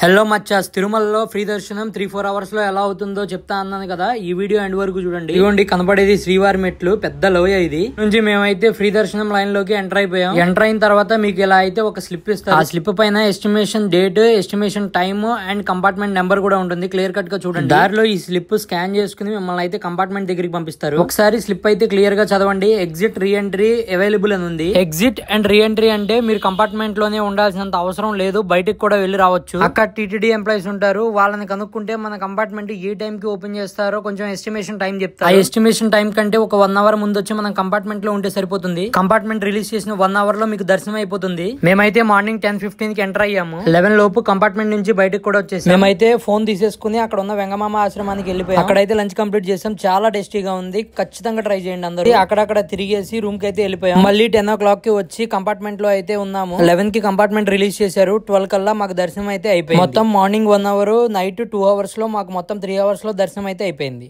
Hello మచ్చాస్, తిరుమలలో free దర్శనం 3-4 hours లో ఎలా అవుతుందో చెప్తా అన్నాను కదా. ఈ వీడియో ఎండ్ వరకు చూడండి. ఇదిగోండి కనపడేది శ్రీవారి మెట్లు, పెద్ద లోయ. ఇది నుంచి మేమైతే ఫ్రీ దర్శనం లైన్ లోకి ఎంటర్ అయిపోయాం. ఎంటర్ అయిన తర్వాత మీకు ఇలా అయితే ఒక స్లిప్ ఇస్తారు. ఆ స్లిప్ పైన estimation date, estimation time and compartment number కూడా ఉంటుంది. క్లియర్ కట్ గా చూడండి. దారిలో ఈ స్లిప్ స్కాన్ చేసుకుని మిమ్మల్ని అయితే కంపార్ట్మెంట్ దగ్గరికి పంపిస్తారు. ఒకసారి స్లిప్ అయితే క్లియర్ గా చదవండి. ఎగ్జిట్ రీ ఎంట్రీ అవైలబుల్ అని ఉంది. ఎగ్జిట్ అండ్ రీ ఎంట్రీ అంటే మీరు కంపార్ట్మెంట్ లోనే ఉండాల్సినంత అవసరం లేదు, బయటకు కూడా వెళ్లి రావచ్చు. అక్కడ టీటీడీ ఎంప్లాయీస్ ఉంటారు, వాళ్ళని కనుక్కుంటే మన కంపార్ట్మెంట్ ఏ టైం కి ఓపెన్ చేస్తారో కొంచెం ఎస్టిమేషన్ టైం చెప్తారు. ఆ ఎస్టిమేషన్ టైం కంటే ఒక 1 అవర్ ముందు వచ్చి మనం కంపార్ట్మెంట్ లో ఉంటే సరిపోతుంది. కంపార్ట్మెంట్ రిలీజ్ చేసిన 1 అవర్ లో మీకు దర్శనం అయిపోతుంది. మేమైతే మార్నింగ్ 10:15 కి ఎంటర్ అయ్యాము. 11 లోపు కంపార్ట్మెంట్ నుంచి బయటకు కూడా వచ్చేసి మేమైతే ఫోన్ తీసేసుకుని అక్కడ ఉన్న వెంగమామ ఆశ్రమానికి వెళ్ళిపోయాం. అక్కడైతే లంచ్ కంప్లీట్ చేసాం. చాలా టేస్టీగా ఉంది, ఖచ్చితంగా ట్రై చేయండి అందరూ. అక్కడక్కడ తిరిగేసి రూమ్ కి అయితే వెళ్ళిపోయాం. మళ్ళీ 10 o'clock కి వచ్చి కంపార్ట్మెంట్ లో అయితే ఉన్నాము. 11 కి కంపార్ట్మెంట్ రిలీజ్ చేశారు. 12 కల్లా మాకు దర్శనం అయితే అయిపోయింది. మొత్తం మార్నింగ్ 1 అవర్, నైట్ 2 అవర్స్ లో మాకు మొత్తం 3 అవర్స్ లో దర్శనం అయితే అయిపోయింది.